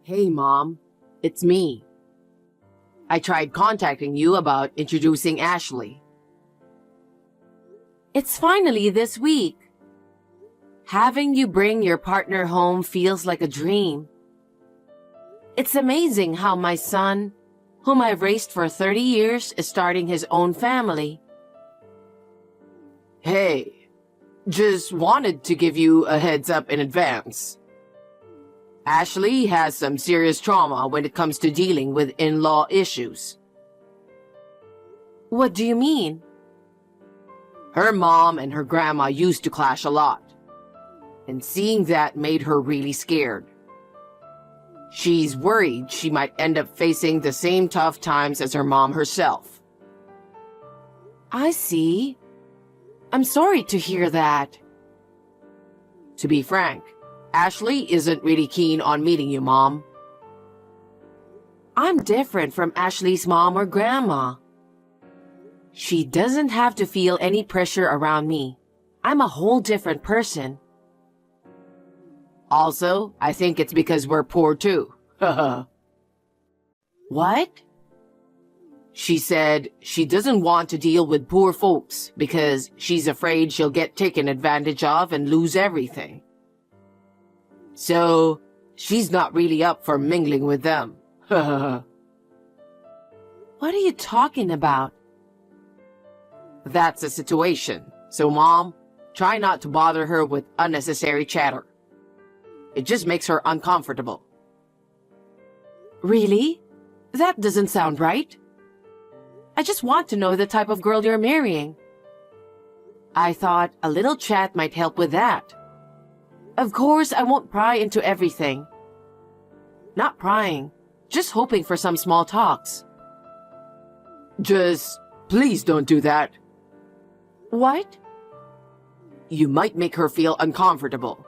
Hey, Mom. It's me. I tried contacting you about introducing Ashley. It's finally this week. Having you bring your partner home feels like a dream. It's amazing how my son, whom I've raised for 30 years, is starting his own family. Hey, just wanted to give you a heads up in advance. Ashley has some serious trauma when it comes to dealing with in-law issues. What do you mean? Her mom and her grandma used to clash a lot, and seeing that made her really scared. She's worried she might end up facing the same tough times as her mom herself. I see. I'm sorry to hear that. To be frank, Ashley isn't really keen on meeting you, Mom. I'm different from Ashley's mom or grandma. She doesn't have to feel any pressure around me. I'm a whole different person. Also, I think it's because we're poor too. What? She said she doesn't want to deal with poor folks because she's afraid she'll get taken advantage of and lose everything. So, she's not really up for mingling with them. What are you talking about? That's the situation. So, Mom, try not to bother her with unnecessary chatter. It just makes her uncomfortable. Really? That doesn't sound right. I just want to know the type of girl you're marrying. I thought a little chat might help with that. Of course, I won't pry into everything. Not prying, just hoping for some small talks. Just, please don't do that. What? You might make her feel uncomfortable.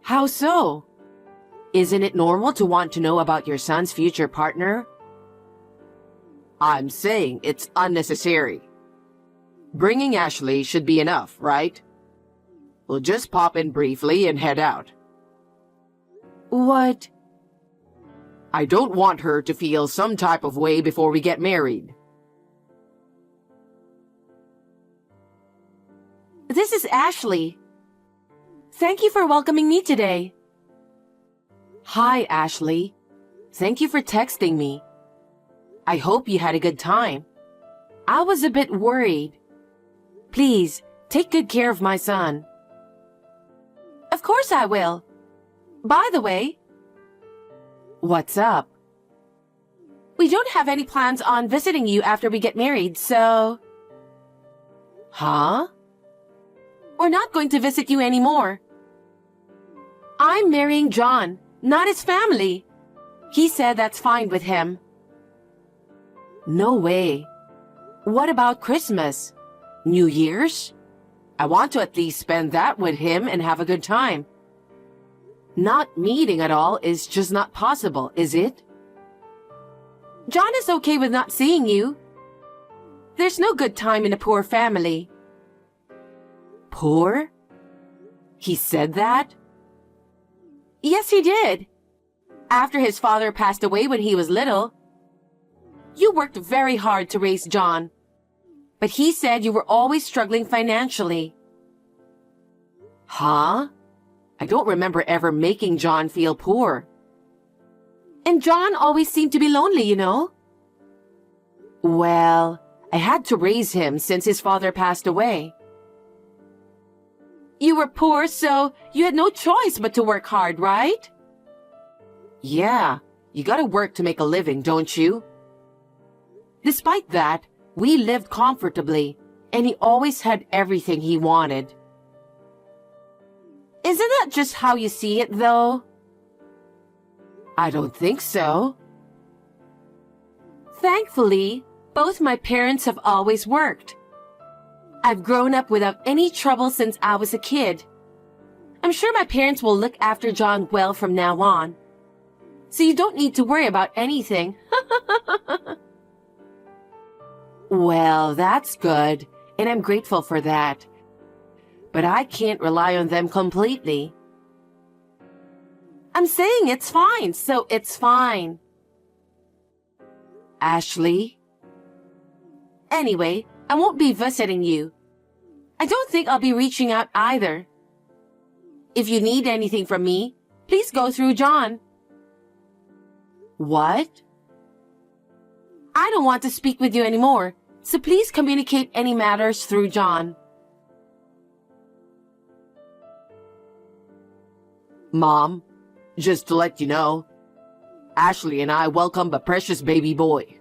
How so? Isn't it normal to want to know about your son's future partner? I'm saying it's unnecessary. Bringing Ashley should be enough, right? We'll just pop in briefly and head out. What? I don't want her to feel some type of way before we get married. This is Ashley. Thank you for welcoming me today. Hi, Ashley. Thank you for texting me. I hope you had a good time. I was a bit worried. Please, take good care of my son. Of course I will. By the way, what's up? We don't have any plans on visiting you after we get married, so... Huh? We're not going to visit you anymore. I'm marrying John, not his family. He said that's fine with him. No way. What about Christmas? New Year's? I want to at least spend that with him and have a good time. Not meeting at all is just not possible, is it? John is okay with not seeing you. There's no good time in a poor family. Poor? He said that? Yes, he did. After his father passed away when he was little. You worked very hard to raise John, but he said you were always struggling financially. Huh? I don't remember ever making John feel poor. And John always seemed to be lonely, you know? Well, I had to raise him since his father passed away. You were poor, so you had no choice but to work hard, right? Yeah, you gotta work to make a living, don't you? Despite that, we lived comfortably, and he always had everything he wanted. Isn't that just how you see it, though? I don't think so. Thankfully, both my parents have always worked. I've grown up without any trouble since I was a kid. I'm sure my parents will look after John well from now on. So you don't need to worry about anything. Well, that's good, and I'm grateful for that. But I can't rely on them completely. I'm saying it's fine, so it's fine. Ashley? Anyway, I won't be visiting you. I don't think I'll be reaching out either. If you need anything from me, please go through John. What? I don't want to speak with you anymore, so please communicate any matters through John. Mom, just to let you know, Ashley and I welcome a precious baby boy.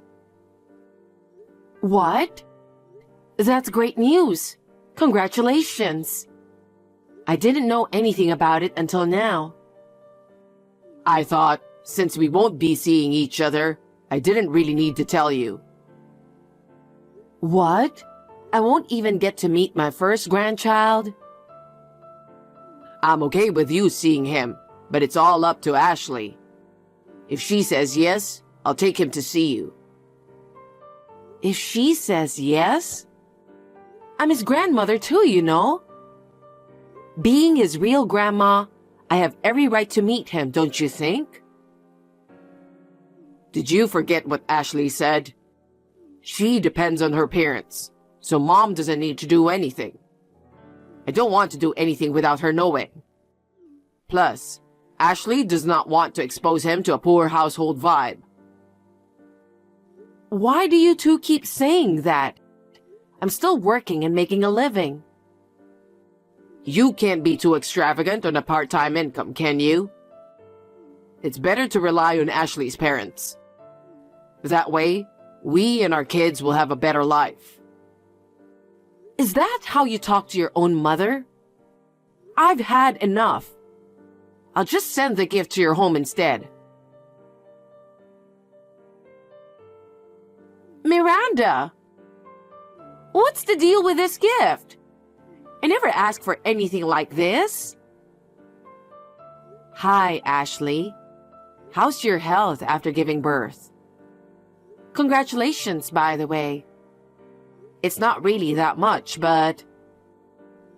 What? That's great news. Congratulations. I didn't know anything about it until now. I thought, since we won't be seeing each other, I didn't really need to tell you. What? I won't even get to meet my first grandchild? I'm okay with you seeing him, but it's all up to Ashley. If she says yes, I'll take him to see you. If she says yes? I'm his grandmother too, you know. Being his real grandma, I have every right to meet him, don't you think? Did you forget what Ashley said? She depends on her parents, so Mom doesn't need to do anything. I don't want to do anything without her knowing. Plus, Ashley does not want to expose him to a poor household vibe. Why do you two keep saying that? I'm still working and making a living. You can't be too extravagant on a part-time income, can you? It's better to rely on Ashley's parents. That way, we and our kids will have a better life. Is that how you talk to your own mother? I've had enough. I'll just send the gift to your home instead. Miranda! What's the deal with this gift? I never asked for anything like this. Hi, Ashley. How's your health after giving birth? Congratulations, by the way. It's not really that much, but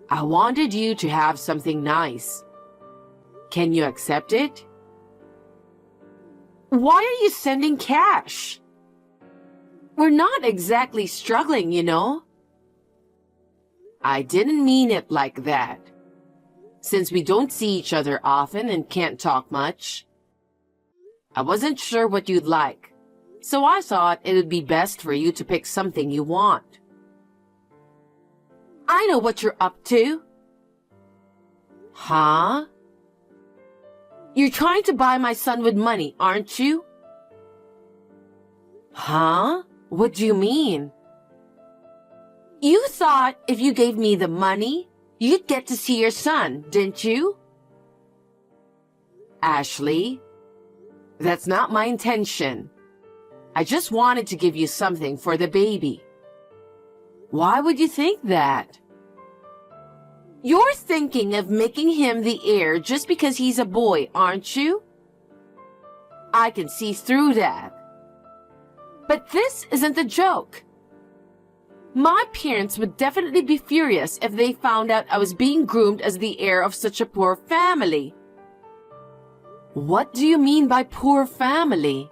I wanted you to have something nice. Can you accept it? Why are you sending cash? We're not exactly struggling, you know. I didn't mean it like that. Since we don't see each other often and can't talk much, I wasn't sure what you'd like, so I thought it would be best for you to pick something you want. I know what you're up to. Huh? You're trying to buy my son with money, aren't you? Huh? What do you mean? You thought if you gave me the money, you'd get to see your son, didn't you? Ashley, that's not my intention. I just wanted to give you something for the baby. Why would you think that? You're thinking of making him the heir just because he's a boy, aren't you? I can see through that. But this isn't a joke. My parents would definitely be furious if they found out I was being groomed as the heir of such a poor family. What do you mean by poor family?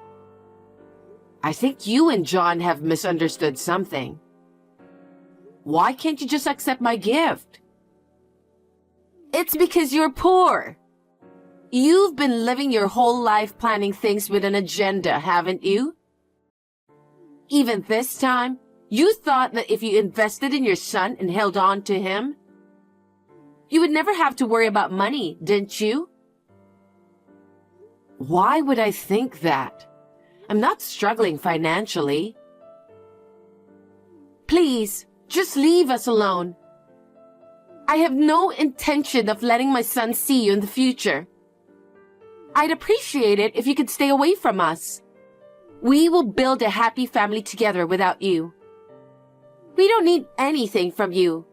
I think you and John have misunderstood something. Why can't you just accept my gift? It's because you're poor. You've been living your whole life planning things with an agenda, haven't you? Even this time, you thought that if you invested in your son and held on to him, you would never have to worry about money, didn't you? Why would I think that? I'm not struggling financially. Please, just leave us alone. I have no intention of letting my son see you in the future. I'd appreciate it if you could stay away from us. We will build a happy family together without you. We don't need anything from you.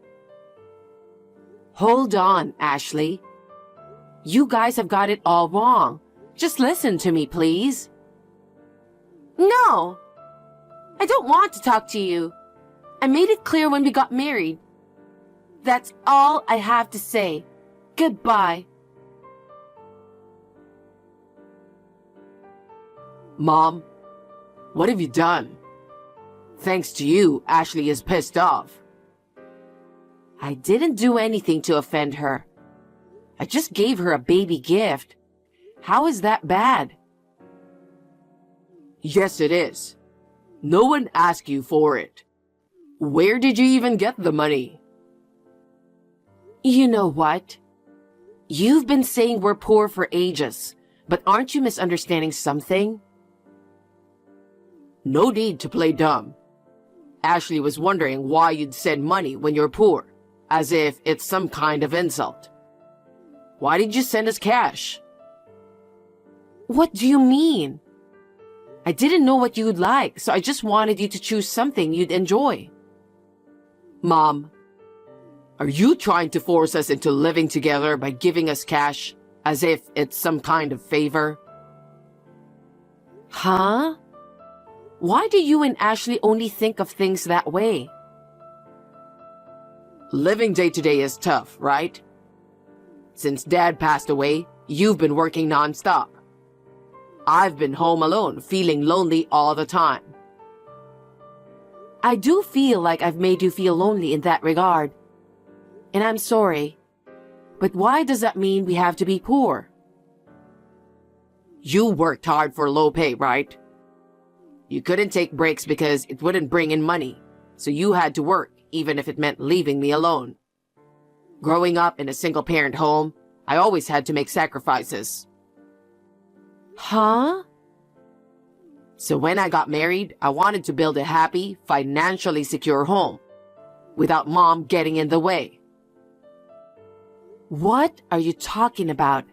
Hold on, Ashley. You guys have got it all wrong. Just listen to me, please. No! I don't want to talk to you. I made it clear when we got married. That's all I have to say. Goodbye. Mom, what have you done? Thanks to you, Ashley is pissed off. I didn't do anything to offend her. I just gave her a baby gift. How is that bad? Yes, it is. No one asked you for it. Where did you even get the money? You know what? You've been saying we're poor for ages, but aren't you misunderstanding something? No need to play dumb. Ashley was wondering why you'd send money when you're poor, as if it's some kind of insult. Why did you send us cash? What do you mean? I didn't know what you'd like, so I just wanted you to choose something you'd enjoy. Mom, are you trying to force us into living together by giving us cash, as if it's some kind of favor? Huh? Why do you and Ashley only think of things that way? Living day to day is tough, right? Since Dad passed away, you've been working nonstop. I've been home alone, feeling lonely all the time. I do feel like I've made you feel lonely in that regard. And I'm sorry. But why does that mean we have to be poor? You worked hard for low pay, right? You couldn't take breaks because it wouldn't bring in money, so you had to work even if it meant leaving me alone. Growing up in a single-parent home, I always had to make sacrifices. Huh? So when I got married, I wanted to build a happy, financially secure home, without Mom getting in the way. What are you talking about?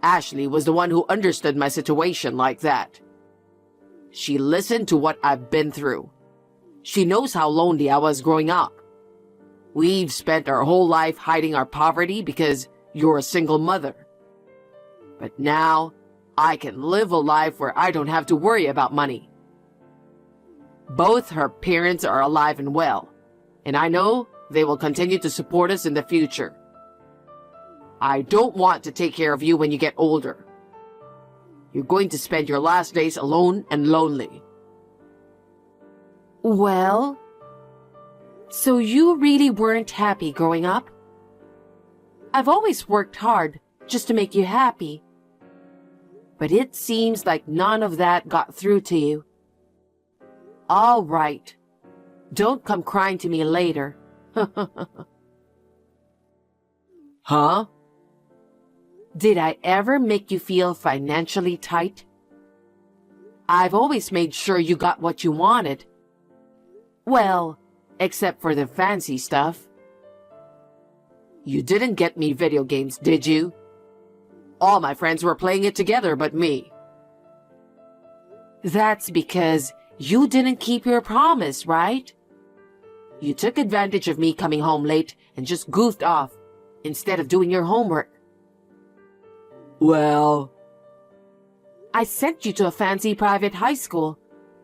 Ashley was the one who understood my situation like that. She listened to what I've been through. She knows how lonely I was growing up. We've spent our whole life hiding our poverty because you're a single mother. But now, I can live a life where I don't have to worry about money. Both her parents are alive and well, and I know they will continue to support us in the future. I don't want to take care of you when you get older. You're going to spend your last days alone and lonely. Well, so you really weren't happy growing up? I've always worked hard just to make you happy. But it seems like none of that got through to you. All right. Don't come crying to me later. Huh? Did I ever make you feel financially tight? I've always made sure you got what you wanted. Well, except for the fancy stuff. You didn't get me video games, did you? All my friends were playing it together but me. That's because you didn't keep your promise, right? You took advantage of me coming home late and just goofed off instead of doing your homework. Well, I sent you to a fancy private high school,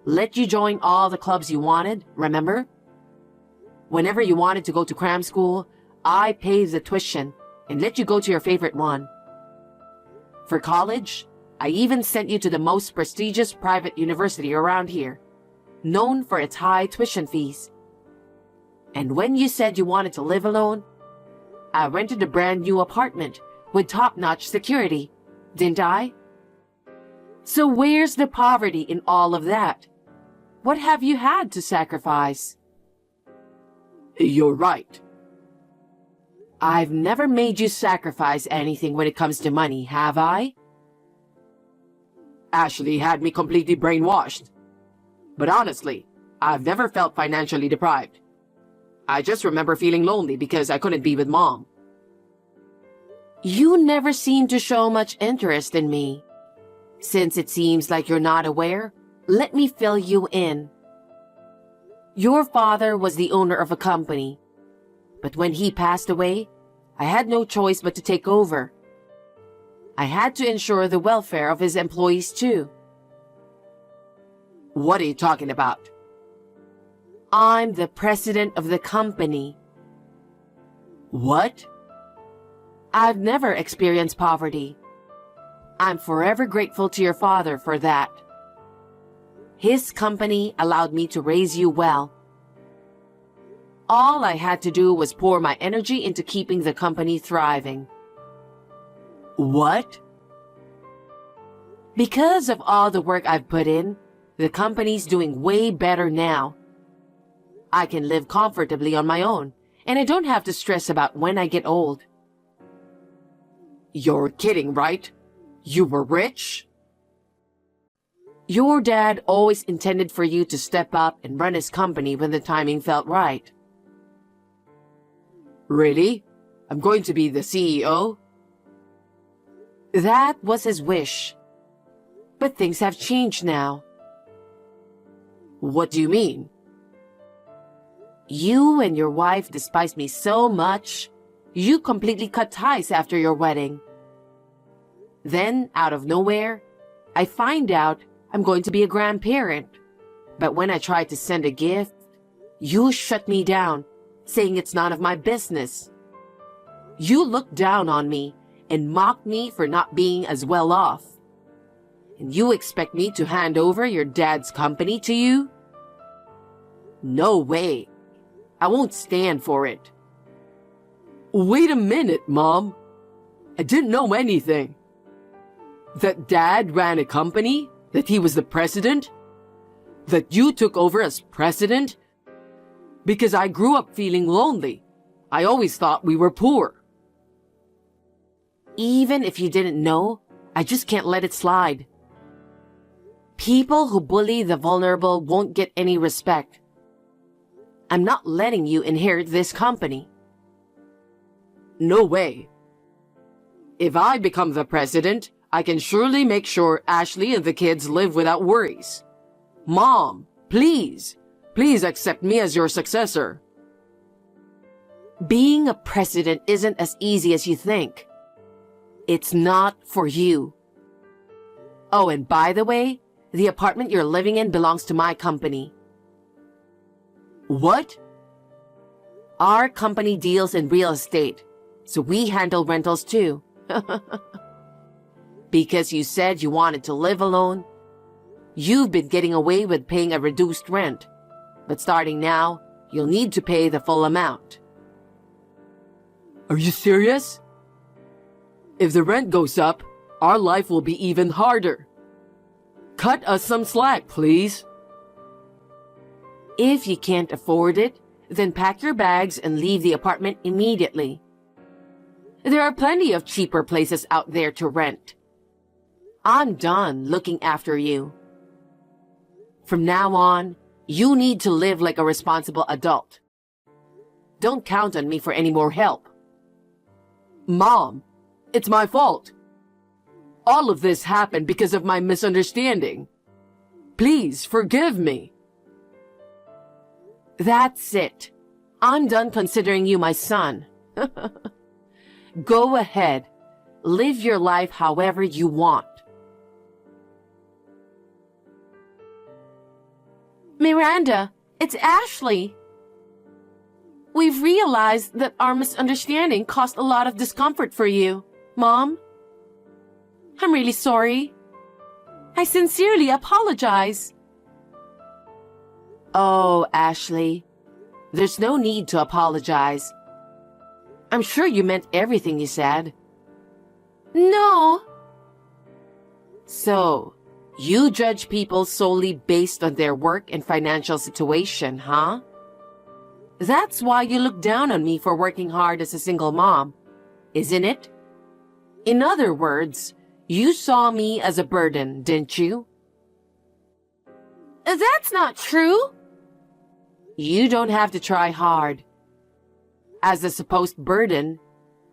let you join all the clubs you wanted, remember? Whenever you wanted to go to cram school, I paid the tuition and let you go to your favorite one. For college, I even sent you to the most prestigious private university around here, known for its high tuition fees. And when you said you wanted to live alone, I rented a brand new apartment with top-notch security, didn't I? So where's the poverty in all of that? What have you had to sacrifice? You're right. I've never made you sacrifice anything when it comes to money, have I? Ashley had me completely brainwashed. But honestly, I've never felt financially deprived. I just remember feeling lonely because I couldn't be with Mom. You never seem to show much interest in me. Since it seems like you're not aware, let me fill you in. Your father was the owner of a company, but when he passed away, I had no choice but to take over. I had to ensure the welfare of his employees too. What are you talking about? I'm the president of the company. What? I've never experienced poverty. I'm forever grateful to your father for that. His company allowed me to raise you well. All I had to do was pour my energy into keeping the company thriving. What? Because of all the work I've put in, the company's doing way better now. I can live comfortably on my own, and I don't have to stress about when I get old. You're kidding, right? You were rich? Your dad always intended for you to step up and run his company when the timing felt right. Really? I'm going to be the CEO? That was his wish. But things have changed now. What do you mean? You and your wife despise me so much, you completely cut ties after your wedding. Then, out of nowhere, I find out I'm going to be a grandparent. But when I try to send a gift, you shut me down, saying it's none of my business. You look down on me and mock me for not being as well off. And you expect me to hand over your dad's company to you? No way. I won't stand for it. Wait a minute, Mom. I didn't know anything. That Dad ran a company? That he was the president? That you took over as president? Because I grew up feeling lonely. I always thought we were poor. Even if you didn't know, I just can't let it slide. People who bully the vulnerable won't get any respect. I'm not letting you inherit this company. No way. If I become the president, I can surely make sure Ashley and the kids live without worries. Mom, please accept me as your successor. Being a president isn't as easy as you think. It's not for you. Oh, and by the way, the apartment you're living in belongs to my company. What? Our company deals in real estate, so we handle rentals too. Because you said you wanted to live alone, you've been getting away with paying a reduced rent. But starting now, you'll need to pay the full amount. Are you serious? If the rent goes up, our life will be even harder. Cut us some slack, please. If you can't afford it, then pack your bags and leave the apartment immediately. There are plenty of cheaper places out there to rent. I'm done looking after you. From now on, you need to live like a responsible adult. Don't count on me for any more help. Mom, it's my fault. All of this happened because of my misunderstanding. Please forgive me. That's it. I'm done considering you my son. Go ahead. Live your life however you want. Miranda, it's Ashley. We've realized that our misunderstanding caused a lot of discomfort for you, Mom. I'm really sorry. I sincerely apologize. Oh, Ashley, there's no need to apologize. I'm sure you meant everything you said. No. So, you judge people solely based on their work and financial situation, huh? That's why you look down on me for working hard as a single mom, isn't it? In other words, you saw me as a burden, didn't you? That's not true. You don't have to try hard. As a supposed burden,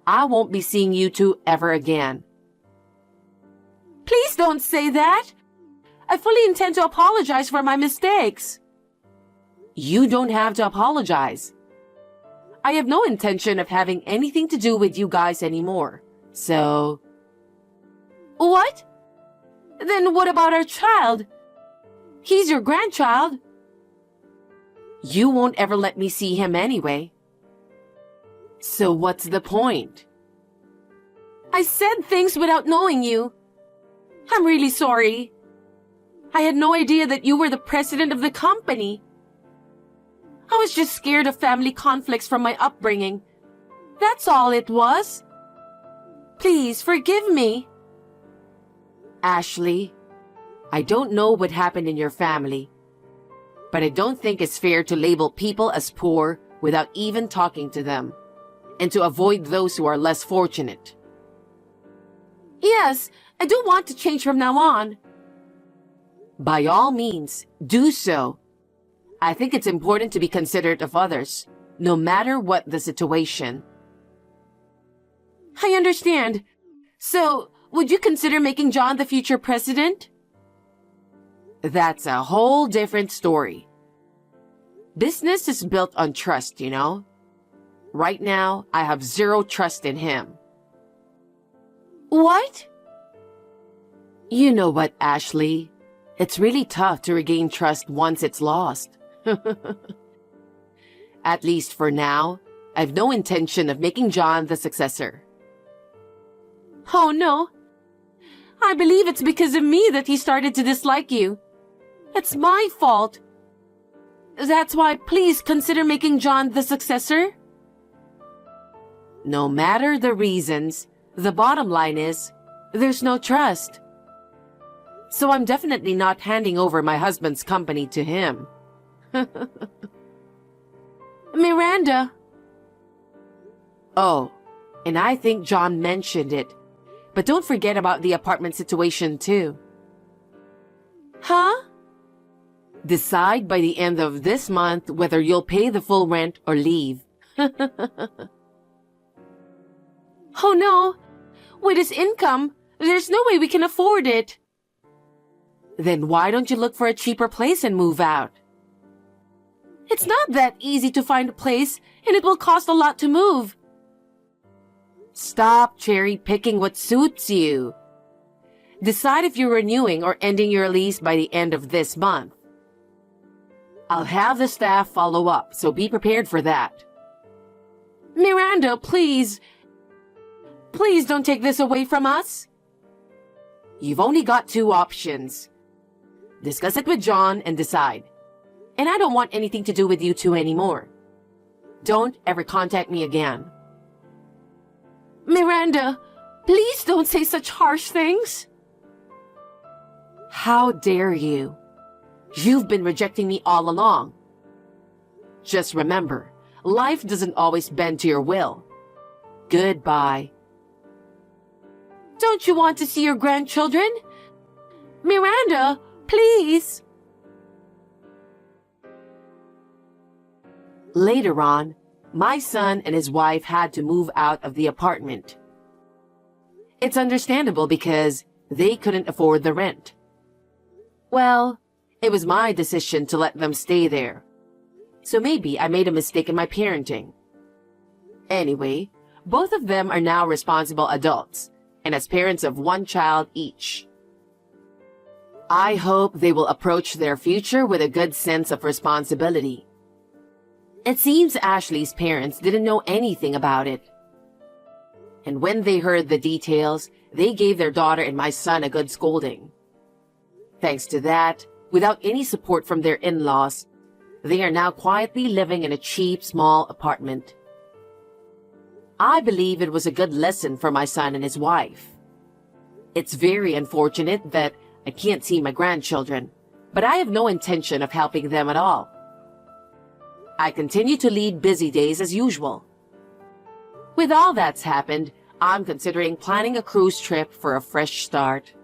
I won't be seeing you two ever again. Please don't say that. I fully intend to apologize for my mistakes. You don't have to apologize. I have no intention of having anything to do with you guys anymore, so... What? Then what about our child? He's your grandchild. You won't ever let me see him anyway. So what's the point? I said things without knowing you. I'm really sorry. I had no idea that you were the president of the company. I was just scared of family conflicts from my upbringing. That's all it was. Please forgive me. Ashley, I don't know what happened in your family, but I don't think it's fair to label people as poor without even talking to them, and to avoid those who are less fortunate. Yes, I do want to change from now on. By all means, do so. I think it's important to be considerate of others, no matter what the situation. I understand. So, would you consider making John the future president? That's a whole different story. Business is built on trust, you know? Right now, I have zero trust in him. What? You know what, Ashley? It's really tough to regain trust once it's lost. At least for now, I've no intention of making John the successor. Oh no. I believe it's because of me that he started to dislike you. It's my fault. That's why please consider making John the successor. No matter the reasons, the bottom line is, there's no trust. So I'm definitely not handing over my husband's company to him. Miranda. Oh, and I think John mentioned it. But don't forget about the apartment situation too. Huh? Decide by the end of this month whether you'll pay the full rent or leave. Oh no. With his income, there's no way we can afford it. Then why don't you look for a cheaper place and move out? It's not that easy to find a place, and it will cost a lot to move. Stop cherry-picking what suits you. Decide if you're renewing or ending your lease by the end of this month. I'll have the staff follow up, so be prepared for that. Miranda, please. Please don't take this away from us. You've only got two options. Discuss it with John and decide. And I don't want anything to do with you two anymore. Don't ever contact me again. Miranda, please don't say such harsh things. How dare you? You've been rejecting me all along. Just remember, life doesn't always bend to your will. Goodbye. Don't you want to see your grandchildren? Miranda, please. Later on, my son and his wife had to move out of the apartment. It's understandable because they couldn't afford the rent. Well, it was my decision to let them stay there. So maybe I made a mistake in my parenting. Anyway, both of them are now responsible adults, and as parents of one child each. I hope they will approach their future with a good sense of responsibility. It seems Ashley's parents didn't know anything about it. And when they heard the details, they gave their daughter and my son a good scolding. Thanks to that, without any support from their in-laws, they are now quietly living in a cheap, small apartment. I believe it was a good lesson for my son and his wife. It's very unfortunate that I can't see my grandchildren, but I have no intention of helping them at all. I continue to lead busy days as usual. With all that's happened, I'm considering planning a cruise trip for a fresh start.